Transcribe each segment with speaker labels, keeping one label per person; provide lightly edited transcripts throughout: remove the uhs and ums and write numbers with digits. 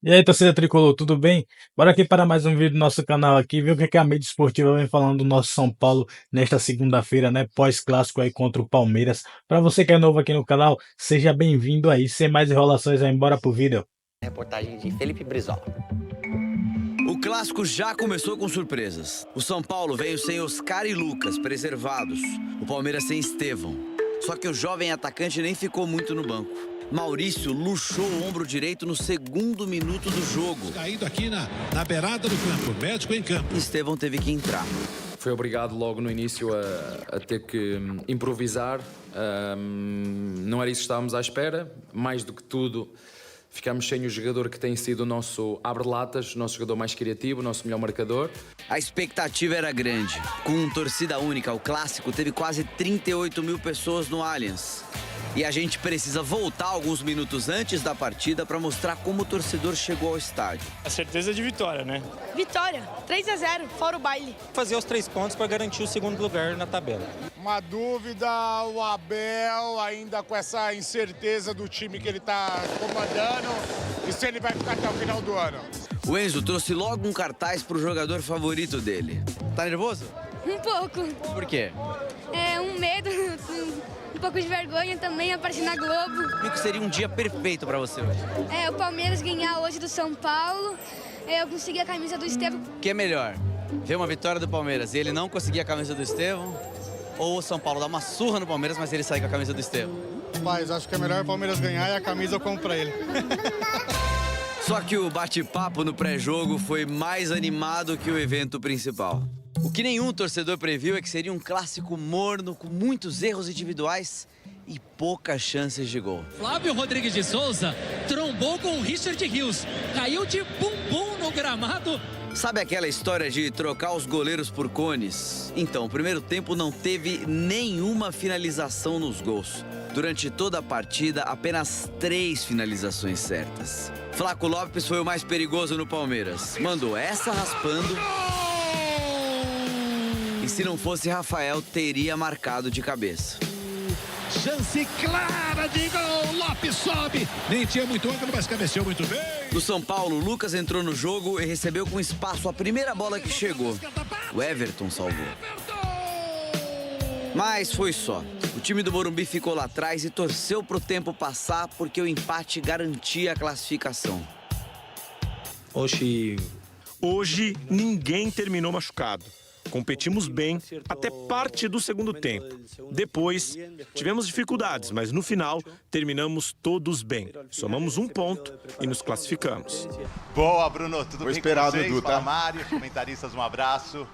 Speaker 1: E aí, torcida tricolor, tudo bem? Bora aqui para mais um vídeo do nosso canal aqui, ver o que a mídia esportiva vem falando do nosso São Paulo nesta segunda-feira, né? Pós-clássico aí contra o Palmeiras. Para você que é novo aqui no canal, seja bem-vindo aí. Sem mais enrolações, aí, embora pro vídeo.
Speaker 2: Reportagem de Felipe Brizola.
Speaker 3: O clássico já começou com surpresas. O São Paulo veio sem Oscar e Lucas, preservados. O Palmeiras sem Estevão. Só que o jovem atacante nem ficou muito no banco. Maurício luxou o ombro direito no segundo minuto do jogo.
Speaker 4: Caído aqui na beirada do campo, médico em campo.
Speaker 3: Estevão teve que entrar.
Speaker 5: Foi obrigado logo no início a ter que improvisar. Não era isso que estávamos à espera. Mais do que tudo, ficámos sem o jogador que tem sido o nosso abre-latas, o nosso jogador mais criativo, o nosso melhor marcador.
Speaker 3: A expectativa era grande. Com torcida única, o clássico teve quase 38 mil pessoas no Allianz. E a gente precisa voltar alguns minutos antes da partida para mostrar como o torcedor chegou ao estádio.
Speaker 6: A certeza de vitória, né?
Speaker 7: Vitória, 3-0, fora o baile.
Speaker 8: Fazer os 3 pontos para garantir o segundo lugar na tabela.
Speaker 9: Uma dúvida, o Abel ainda com essa incerteza do time que ele está comandando e se ele vai ficar até o final do ano.
Speaker 3: O Enzo trouxe logo um cartaz para o jogador favorito dele. Tá nervoso?
Speaker 7: Um pouco.
Speaker 3: Por quê?
Speaker 7: É um medo, um pouco de vergonha também, aparecer na Globo.
Speaker 3: O que seria um dia perfeito para você hoje?
Speaker 7: O Palmeiras ganhar hoje do São Paulo, eu conseguir a camisa do Estevão.
Speaker 3: O que é melhor? Ver uma vitória do Palmeiras e ele não conseguir a camisa do Estevão? Ou o São Paulo dar uma surra no Palmeiras, mas ele sair com a camisa do Estevão?
Speaker 9: Mas acho que é melhor o Palmeiras ganhar e a camisa eu compro pra ele.
Speaker 3: Só que o bate-papo no pré-jogo foi mais animado que o evento principal. O que nenhum torcedor previu é que seria um clássico morno, com muitos erros individuais e poucas chances de gol.
Speaker 10: Flávio Rodrigues de Souza trombou com o Richard Rios, caiu de bumbum no gramado.
Speaker 3: Sabe aquela história de trocar os goleiros por cones? Então, o primeiro tempo não teve nenhuma finalização nos gols. Durante toda a partida, apenas 3 finalizações certas. Flaco Lopes foi o mais perigoso no Palmeiras. Mandou essa raspando. E se não fosse Rafael, teria marcado de cabeça.
Speaker 4: Chance clara de gol, Lopes sobe. Nem tinha muito ângulo, mas cabeceou muito bem.
Speaker 3: No São Paulo, o Lucas entrou no jogo e recebeu com espaço a primeira bola que chegou. O Everton salvou. Mas foi só. O time do Morumbi ficou lá atrás e torceu pro tempo passar porque o empate garantia a classificação.
Speaker 11: Hoje ninguém terminou machucado. Competimos bem até parte do segundo tempo. Depois, tivemos dificuldades, mas no final, terminamos todos bem. Somamos 1 ponto e nos classificamos.
Speaker 12: Boa, Bruno. Tudo bem
Speaker 13: esperado,
Speaker 12: com vocês?
Speaker 13: Edu, tá?
Speaker 12: Fala, Mário. Comentaristas, um abraço.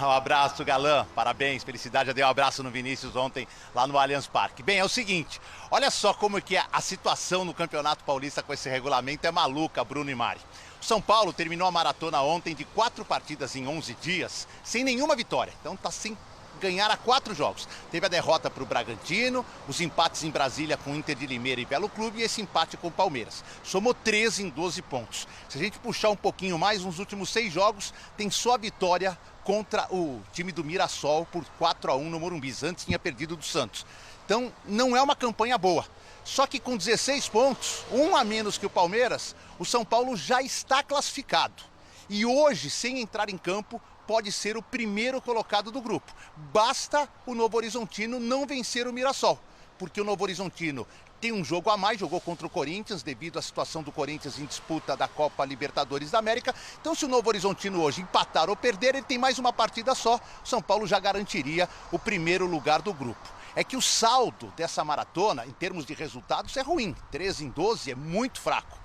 Speaker 12: Um abraço, Galã. Parabéns, felicidade. Já dei um abraço no Vinícius ontem lá no Allianz Parque. Bem, é o seguinte, olha só como que a situação no Campeonato Paulista com esse regulamento é maluca, Bruno e Mari. O São Paulo terminou a maratona ontem de 4 partidas em 11 dias, sem nenhuma vitória. Então tá sem ganhar a 4 jogos. Teve a derrota para o Bragantino, os empates em Brasília com o Inter de Limeira e Belo Clube e esse empate com o Palmeiras. Somou 13 em 12 pontos. Se a gente puxar um pouquinho mais, nos últimos 6 jogos, tem só a vitória contra o time do Mirassol por 4-1 no Morumbi. Antes tinha perdido do Santos. Então não é uma campanha boa. Só que com 16 pontos, 1 a menos que o Palmeiras, o São Paulo já está classificado. E hoje, sem entrar em campo, pode ser o primeiro colocado do grupo. Basta o Novo Horizontino não vencer o Mirassol, porque o Novo Horizontino tem um jogo a mais, jogou contra o Corinthians, devido à situação do Corinthians em disputa da Copa Libertadores da América. Então, se o Novo Horizontino hoje empatar ou perder, ele tem mais uma partida só. O São Paulo já garantiria o primeiro lugar do grupo. É que o saldo dessa maratona, em termos de resultados, é ruim. 13 em 12 é muito fraco.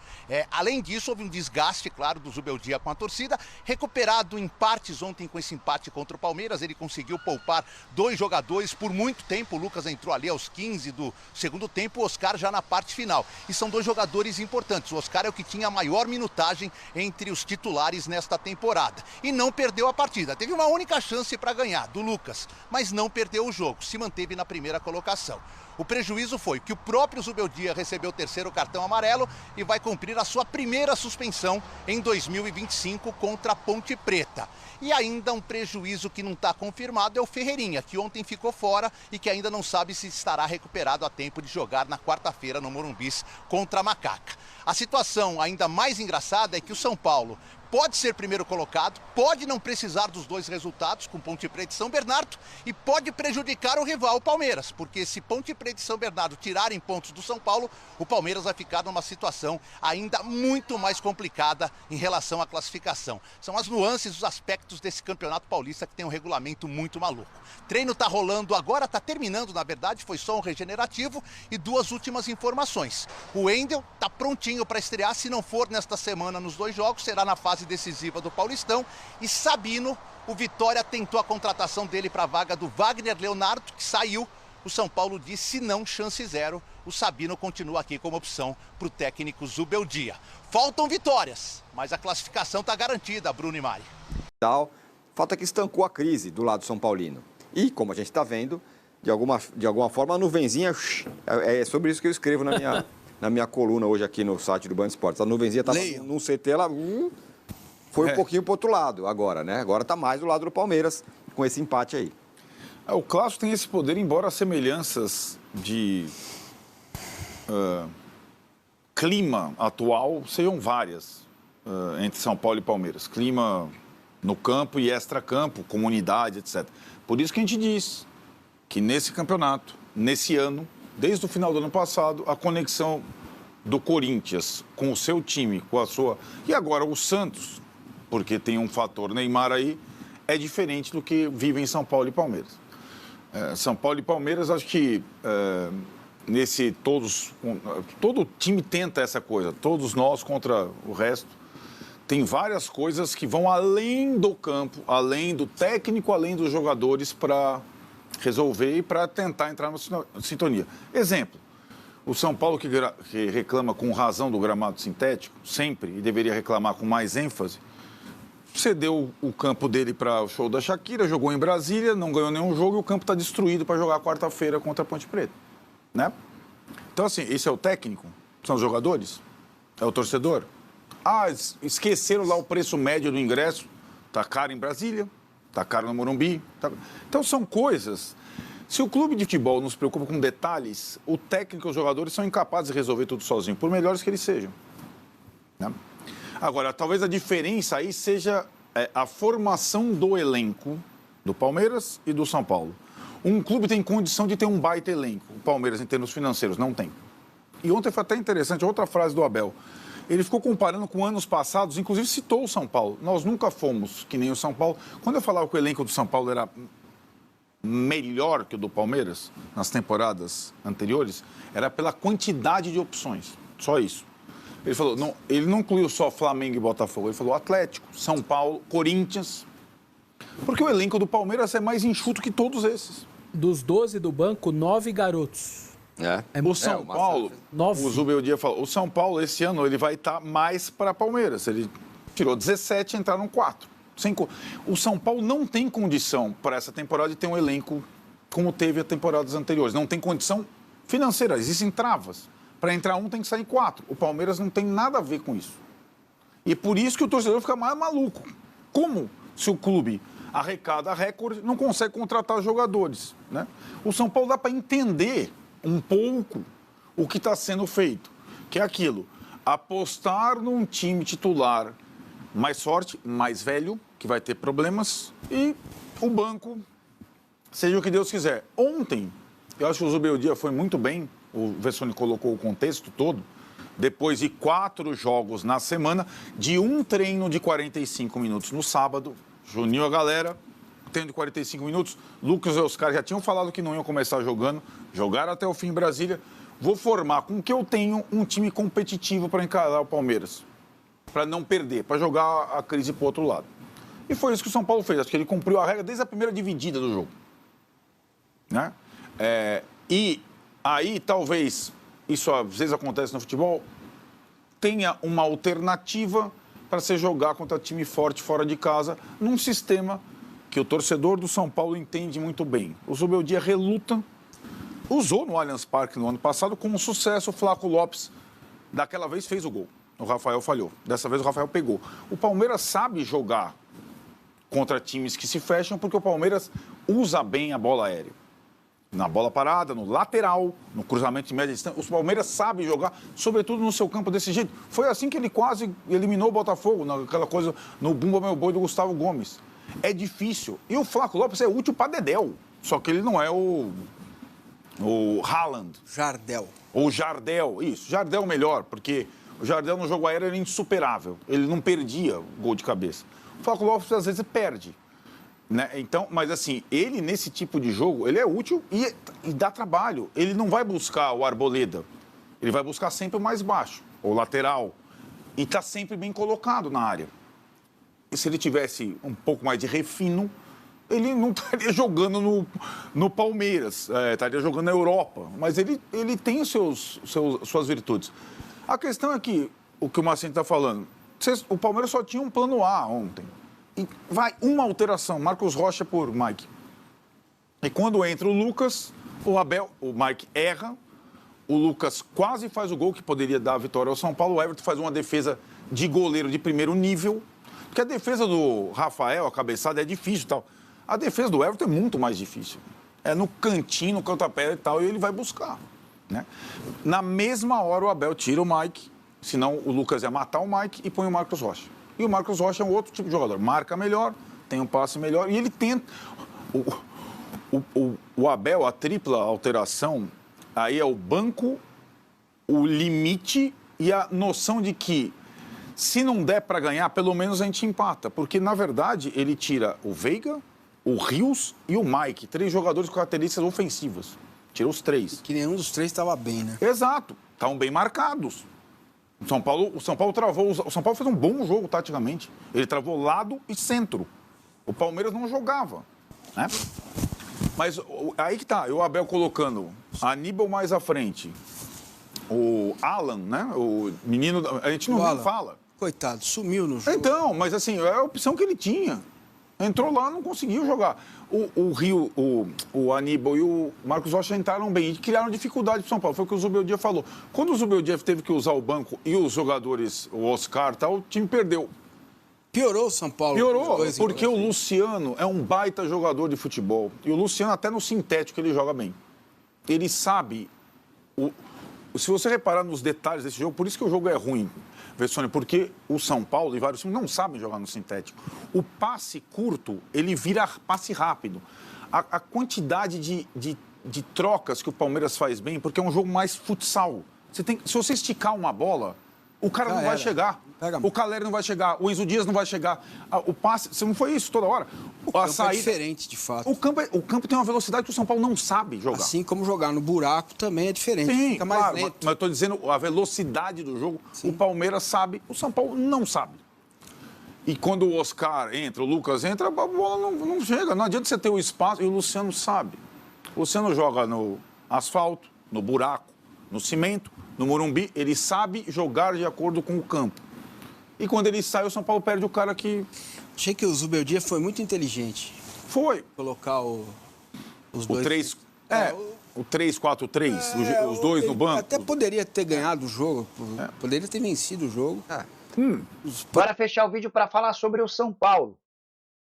Speaker 12: Além disso, houve um desgaste, claro, do Zubeldia com a torcida, recuperado em partes ontem com esse empate contra o Palmeiras. Ele conseguiu poupar 2 jogadores por muito tempo. O Lucas entrou ali aos 15 do segundo tempo, o Oscar já na parte final. E são 2 jogadores importantes. O Oscar é o que tinha a maior minutagem entre os titulares nesta temporada. E não perdeu a partida. Teve uma única chance para ganhar, do Lucas, mas não perdeu o jogo. Se manteve na primeira colocação. O prejuízo foi que o próprio Zubeldia recebeu o 3º cartão amarelo e vai cumprir a sua primeira suspensão em 2025 contra a Ponte Preta. E ainda um prejuízo que não está confirmado é o Ferreirinha, que ontem ficou fora e que ainda não sabe se estará recuperado a tempo de jogar na quarta-feira no Morumbis contra a Macaca. A situação ainda mais engraçada é que o São Paulo pode ser primeiro colocado, pode não precisar dos 2 resultados com Ponte Preta e São Bernardo e pode prejudicar o rival, o Palmeiras, porque se Ponte Preta e São Bernardo tirarem pontos do São Paulo, o Palmeiras vai ficar numa situação ainda muito mais complicada em relação à classificação. São as nuances, os aspectos desse campeonato paulista que tem um regulamento muito maluco. Treino está rolando agora, está terminando na verdade, foi só um regenerativo e 2 últimas informações. O Wendel está prontinho para estrear, se não for nesta semana nos 2 jogos, será na fase decisiva do Paulistão. E Sabino, o Vitória tentou a contratação dele para a vaga do Wagner Leonardo, que saiu. O São Paulo disse não, chance zero. O Sabino continua aqui como opção para o técnico Zubeldia. Faltam vitórias, mas a classificação está garantida, Bruno e Mari.
Speaker 6: Falta que estancou a crise do lado São Paulino. E, como a gente está vendo, de alguma forma a nuvenzinha... É sobre isso que eu escrevo na minha coluna hoje aqui no site do Band Esportes. A nuvenzinha estava num CT, ela... Foi um pouquinho para o outro lado agora, né? Agora está mais do lado do Palmeiras com esse empate aí.
Speaker 13: O clássico tem esse poder, embora as semelhanças de clima atual sejam várias entre São Paulo e Palmeiras. Clima no campo e extracampo, comunidade, etc. Por isso que a gente diz que nesse campeonato, nesse ano, desde o final do ano passado, a conexão do Corinthians com o seu time, com a sua... E agora o Santos, porque tem um fator Neymar aí, é diferente do que vivem São Paulo e Palmeiras. São Paulo e Palmeiras, acho que todo time tenta essa coisa, todos nós contra o resto. Tem várias coisas que vão além do campo, além do técnico, além dos jogadores para resolver e para tentar entrar na sintonia. Exemplo, o São Paulo que reclama com razão do gramado sintético, sempre, e deveria reclamar com mais ênfase, cedeu o campo dele para o show da Shakira, jogou em Brasília, não ganhou nenhum jogo e o campo está destruído para jogar quarta-feira contra a Ponte Preta, né? Então, assim, esse é o técnico? São os jogadores? É o torcedor? Esqueceram lá o preço médio do ingresso, tá caro em Brasília, tá caro no Morumbi. Então, são coisas... Se o clube de futebol não se preocupa com detalhes, o técnico e os jogadores são incapazes de resolver tudo sozinho, por melhores que eles sejam, né? Agora, talvez a diferença aí seja a formação do elenco do Palmeiras e do São Paulo. Um clube tem condição de ter um baita elenco, o Palmeiras, em termos financeiros, não tem. E ontem foi até interessante, outra frase do Abel. Ele ficou comparando com anos passados, inclusive citou o São Paulo. Nós nunca fomos que nem o São Paulo. Quando eu falava que o elenco do São Paulo era melhor que o do Palmeiras, nas temporadas anteriores, era pela quantidade de opções, só isso. Ele falou, não, ele não incluiu só Flamengo e Botafogo, ele falou Atlético, São Paulo, Corinthians, porque o elenco do Palmeiras é mais enxuto que todos esses.
Speaker 14: Dos 12 do banco, 9 garotos.
Speaker 13: O São Paulo, o Zubeldia falou, o São Paulo esse ano ele vai estar mais para Palmeiras, ele tirou 17 e entraram 4. O São Paulo não tem condição para essa temporada de ter um elenco como teve as temporadas anteriores, não tem condição financeira, existem travas. Para entrar um tem que sair 4. O Palmeiras não tem nada a ver com isso. E por isso que o torcedor fica mais maluco. Como se o clube arrecada recorde, não consegue contratar jogadores, né? O São Paulo dá para entender um pouco o que está sendo feito, que é aquilo, apostar num time titular mais forte, mais velho, que vai ter problemas, e o banco, seja o que Deus quiser. Ontem, eu acho que o Zubeldia foi muito bem, o Vessone colocou o contexto todo, depois de 4 jogos na semana, de um treino de 45 minutos no sábado, reuniu a galera, treino de 45 minutos, Lucas e Oscar já tinham falado que não iam começar jogando, jogaram até o fim em Brasília, vou formar com que eu tenho um time competitivo para encarar o Palmeiras, para não perder, para jogar a crise para o outro lado. E foi isso que o São Paulo fez, acho que ele cumpriu a regra desde a primeira dividida do jogo, né? E aí, talvez, isso às vezes acontece no futebol, tenha uma alternativa para você jogar contra time forte fora de casa, num sistema que o torcedor do São Paulo entende muito bem. O Zubeldia reluta, usou no Allianz Parque no ano passado com sucesso. O Flaco Lopes, daquela vez, fez o gol. O Rafael falhou. Dessa vez o Rafael pegou. O Palmeiras sabe jogar contra times que se fecham porque o Palmeiras usa bem a bola aérea. Na bola parada, no lateral, no cruzamento de média distância. O Palmeiras sabe jogar, sobretudo no seu campo desse jeito. Foi assim que ele quase eliminou o Botafogo, naquela coisa, no Bumba Meu Boi do Gustavo Gomes. É difícil. E o Flaco Lopes é útil para Dedéu. Só que ele não é o Haaland.
Speaker 15: Jardel.
Speaker 13: Ou Jardel, isso. Jardel melhor, porque o Jardel no jogo aéreo era insuperável. Ele não perdia gol de cabeça. O Flaco Lopes às vezes perde. Né? Então, mas assim, ele nesse tipo de jogo, ele é útil e dá trabalho. Ele não vai buscar o Arboleda. Ele vai buscar sempre o mais baixo, ou lateral. E está sempre bem colocado na área. E se ele tivesse um pouco mais de refino, ele não estaria jogando no Palmeiras, estaria jogando na Europa. Mas ele tem suas virtudes. A questão é que, o que o Marcinho está falando, o Palmeiras só tinha um plano A ontem. E vai uma alteração, Marcos Rocha por Mike. E quando entra o Lucas, o Mike erra, o Lucas quase faz o gol que poderia dar a vitória ao São Paulo, o Everton faz uma defesa de goleiro de primeiro nível, porque a defesa do Rafael, a cabeçada, é difícil e tal. A defesa do Everton é muito mais difícil. É no cantinho, no canto-pé e tal, e ele vai buscar. Né? Na mesma hora, o Abel tira o Mike, senão o Lucas ia matar o Mike e põe o Marcos Rocha. E o Marcos Rocha é um outro tipo de jogador. Marca melhor, tem um passe melhor e ele tenta. O Abel, a tripla alteração, aí é o banco, o limite e a noção de que se não der para ganhar, pelo menos a gente empata. Porque, na verdade, ele tira o Veiga, o Rios e o Mike. 3 jogadores com características ofensivas. Tira os 3.
Speaker 15: Que nenhum dos 3 estava bem, né?
Speaker 13: Exato. Estavam bem marcados. O São Paulo travou. O São Paulo fez um bom jogo taticamente. Ele travou lado e centro. O Palmeiras não jogava, né? Mas aí que tá, o Abel colocando Aníbal mais à frente, o Alan, né? O menino, a gente não fala.
Speaker 15: Coitado, sumiu no jogo.
Speaker 13: Então, mas assim, é a opção que ele tinha. Entrou lá, não conseguiu jogar. O Aníbal e o Marcos Rocha entraram bem e criaram dificuldade para o São Paulo. Foi o que o Zubeldia falou. Quando o Zubeldia teve que usar o banco e os jogadores, o Oscar e tal, o time perdeu.
Speaker 15: Piorou o São Paulo.
Speaker 13: Piorou, porque o Luciano é um baita jogador de futebol. E o Luciano, até no sintético, ele joga bem. Ele sabe... Se você reparar nos detalhes desse jogo, por isso que o jogo é ruim, Vessone, porque o São Paulo e vários times não sabem jogar no sintético. O passe curto, ele vira passe rápido. A quantidade de trocas que o Palmeiras faz bem, porque é um jogo mais futsal. Se você esticar uma bola, o cara não vai chegar. O Caleri não vai chegar, o Enzo Dias não vai chegar. O passe, se não foi isso toda hora.
Speaker 15: O campo é diferente, de fato.
Speaker 13: O campo tem uma velocidade que o São Paulo não sabe jogar.
Speaker 15: Assim como jogar no buraco também é diferente.
Speaker 13: Sim,
Speaker 15: fica mais lento.
Speaker 13: Mas eu estou dizendo a velocidade do jogo. Sim. O Palmeiras sabe, o São Paulo não sabe. E quando o Oscar entra, o Lucas entra, a bola não chega. Não adianta você ter o espaço, e o Luciano sabe. O Luciano joga no asfalto, no buraco, no cimento, no Morumbi. Ele sabe jogar de acordo com o campo. E quando ele sai, o São Paulo perde o cara que...
Speaker 15: Achei que o Zubeldia foi muito inteligente.
Speaker 13: Foi.
Speaker 15: Colocar os dois...
Speaker 13: O 3-4-3, os dois no banco.
Speaker 15: Até poderia ter ganhado o jogo, poderia ter vencido o jogo.
Speaker 2: Para fechar o vídeo, para falar sobre o São Paulo,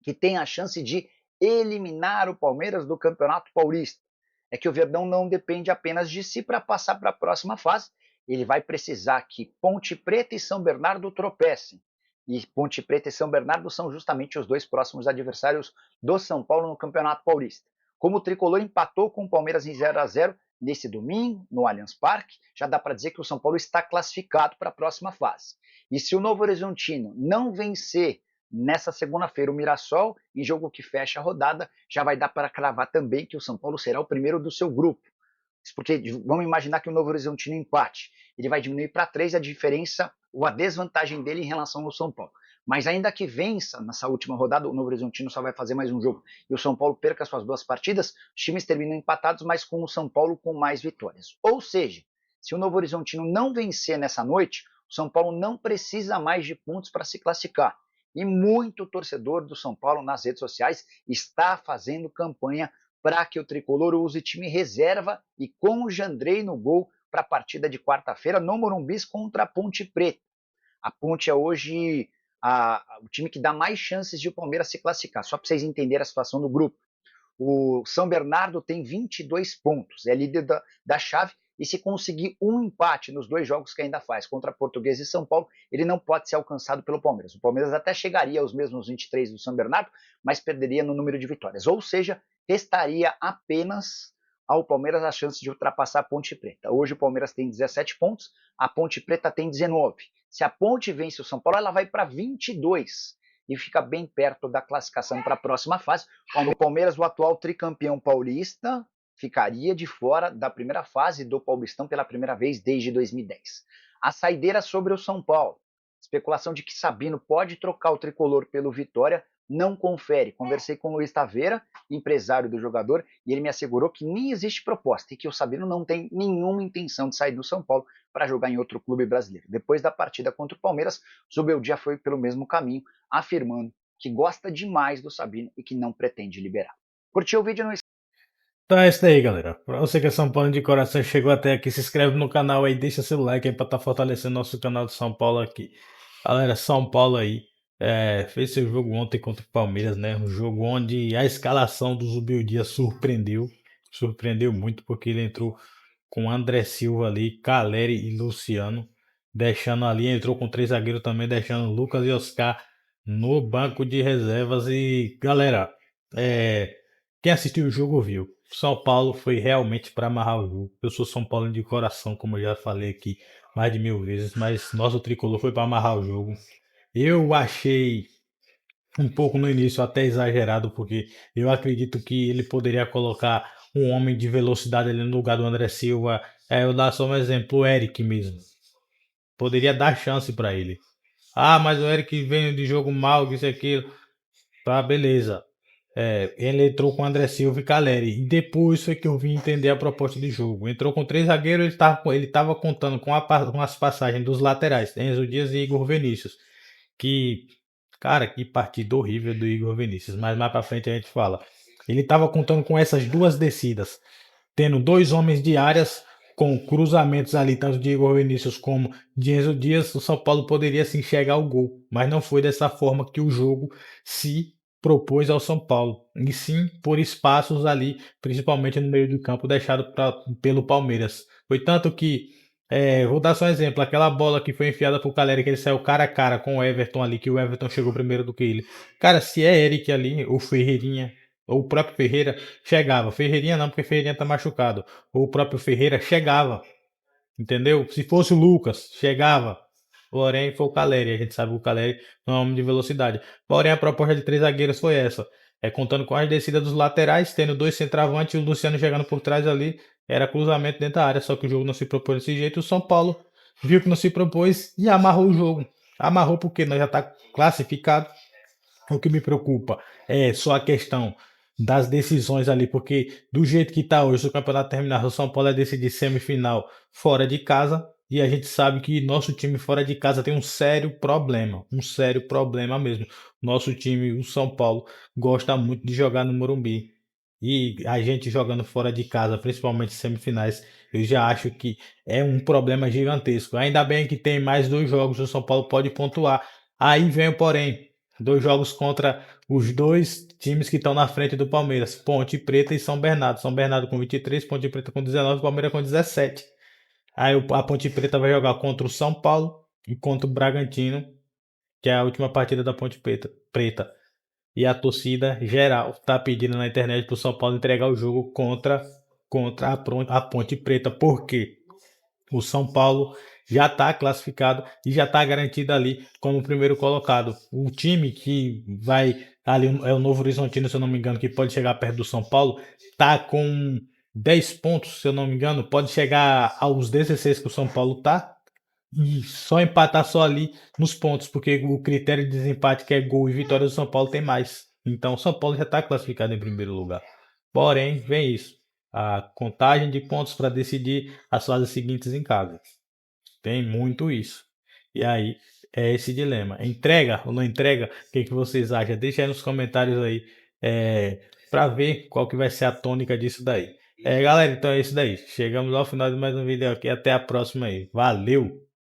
Speaker 2: que tem a chance de eliminar o Palmeiras do Campeonato Paulista. É que o Verdão não depende apenas de si para passar para a próxima fase. Ele vai precisar que Ponte Preta e São Bernardo tropecem. E Ponte Preta e São Bernardo são justamente os 2 próximos adversários do São Paulo no Campeonato Paulista. Como o Tricolor empatou com o Palmeiras em 0-0 nesse domingo, no Allianz Parque, já dá para dizer que o São Paulo está classificado para a próxima fase. E se o Novo Horizontino não vencer nessa segunda-feira o Mirassol, em jogo que fecha a rodada, já vai dar para cravar também que o São Paulo será o primeiro do seu grupo. Porque vamos imaginar que o Novo Horizontino empate. Ele vai diminuir para 3 a diferença ou a desvantagem dele em relação ao São Paulo. Mas ainda que vença nessa última rodada, o Novo Horizontino só vai fazer mais um jogo e o São Paulo perca suas 2 partidas, os times terminam empatados, mas com o São Paulo com mais vitórias. Ou seja, se o Novo Horizontino não vencer nessa noite, o São Paulo não precisa mais de pontos para se classificar. E muito torcedor do São Paulo nas redes sociais está fazendo campanha para que o tricolor use time reserva e com o Jandrei no gol para a partida de quarta-feira no Morumbi contra a Ponte Preta. A Ponte é hoje o time que dá mais chances de o Palmeiras se classificar, só para vocês entenderem a situação do grupo. O São Bernardo tem 22 pontos, é líder da chave, e se conseguir um empate nos 2 jogos que ainda faz, contra Portuguesa e São Paulo, ele não pode ser alcançado pelo Palmeiras. O Palmeiras até chegaria aos mesmos 23 do São Bernardo, mas perderia no número de vitórias. Ou seja, restaria apenas ao Palmeiras a chance de ultrapassar a Ponte Preta. Hoje o Palmeiras tem 17 pontos, a Ponte Preta tem 19. Se a Ponte vence o São Paulo, ela vai para 22 e fica bem perto da classificação para a próxima fase. O Palmeiras, o atual tricampeão paulista, ficaria de fora da primeira fase do Paulistão pela primeira vez desde 2010. A saideira sobre o São Paulo. Especulação de que Sabino pode trocar o tricolor pelo Vitória não confere. Conversei com o Luiz Taveira, empresário do jogador, e ele me assegurou que nem existe proposta e que o Sabino não tem nenhuma intenção de sair do São Paulo para jogar em outro clube brasileiro. Depois da partida contra o Palmeiras, Zubeldia foi pelo mesmo caminho, afirmando que gosta demais do Sabino e que não pretende liberar. Curtiu o vídeo? Não esqueça.
Speaker 1: Então é isso aí, galera. Pra você que é São Paulo de coração, chegou até aqui, se inscreve no canal aí, deixa seu like aí pra estar fortalecendo nosso canal de São Paulo aqui. Galera, São Paulo aí fez seu jogo ontem contra o Palmeiras, né? Um jogo onde a escalação do Zubeldia surpreendeu muito, porque ele entrou com André Silva ali, Caleri e Luciano, deixando ali, entrou com 3 zagueiros também, deixando Lucas e Oscar no banco de reservas. E galera, quem assistiu o jogo viu. São Paulo foi realmente para amarrar o jogo. Eu sou São Paulo de coração, como eu já falei aqui mais de 1000 vezes, mas nosso tricolor foi para amarrar o jogo. Eu achei um pouco no início até exagerado, porque eu acredito que ele poderia colocar um homem de velocidade ali no lugar do André Silva. Eu dar só um exemplo, o Eric mesmo. Poderia dar chance para ele. Ah, mas o Eric vem de jogo mal, isso e aquilo. Tá, beleza. Ele entrou com André Silva e Caleri. E depois foi que eu vim entender a proposta de jogo. Entrou com 3 zagueiros, ele tava contando com as passagens dos laterais, Enzo Dias e Igor Vinícius. Cara, que partida horrível do Igor Vinícius. Mas mais pra frente a gente fala. Ele tava contando com essas 2 descidas, tendo 2 homens de áreas, com cruzamentos ali, tanto de Igor Vinícius como de Enzo Dias. O São Paulo poderia se enxergar o gol, mas não foi dessa forma que o jogo se propôs ao São Paulo, e sim por espaços ali, principalmente no meio do campo, deixado pelo Palmeiras. Foi tanto que, vou dar só um exemplo, aquela bola que foi enfiada pro Caleri, que ele saiu cara a cara com o Everton ali, que o Everton chegou primeiro do que ele. Cara, se é Eric ali, ou Ferreirinha, ou o próprio Ferreira, chegava. Ferreirinha não, porque Ferreirinha tá machucado. Ou o próprio Ferreira chegava, entendeu? Se fosse o Lucas, chegava. Porém, foi o Caleri. A gente sabe que o Caleri não é um homem de velocidade. Porém, a proposta de 3 zagueiros foi essa. Contando com as descidas dos laterais, tendo 2 centravantes e o Luciano chegando por trás ali. Era cruzamento dentro da área, só que o jogo não se propôs desse jeito. O São Paulo viu que não se propôs e amarrou o jogo. Amarrou porque nós já tá classificado. O que me preocupa é só a questão das decisões ali, porque do jeito que tá hoje, se o campeonato terminar, o São Paulo é decidir semifinal fora de casa. E a gente sabe que nosso time fora de casa tem um sério problema mesmo. Nosso time, o São Paulo, gosta muito de jogar no Morumbi. E a gente jogando fora de casa, principalmente semifinais, eu já acho que é um problema gigantesco. Ainda bem que tem mais 2 jogos, o São Paulo pode pontuar. Aí vem o porém, 2 jogos contra os 2 times que estão na frente do Palmeiras, Ponte Preta e São Bernardo. São Bernardo com 23, Ponte Preta com 19, Palmeiras com 17. Aí a Ponte Preta vai jogar contra o São Paulo e contra o Bragantino, que é a última partida da Ponte Preta. E a torcida geral tá pedindo na internet pro São Paulo entregar o jogo contra a Ponte Preta. Por quê? O São Paulo já está classificado e já está garantido ali como primeiro colocado. O time que vai ali é o Novo Horizontino, se eu não me engano, que pode chegar perto do São Paulo, tá com 10 pontos, se eu não me engano, pode chegar aos 16 que o São Paulo tá, e só empatar só ali nos pontos, porque o critério de desempate, que é gol e vitória do São Paulo, tem mais. Então o São Paulo já está classificado em primeiro lugar. Porém, vem isso, a contagem de pontos para decidir as fases seguintes em casa. Tem muito isso. E aí é esse dilema. Entrega ou não entrega? O que vocês acham? Deixa aí nos comentários aí. para ver qual que vai ser a tônica disso daí. Galera, então é isso daí. Chegamos ao final de mais um vídeo aqui. Até a próxima aí. Valeu!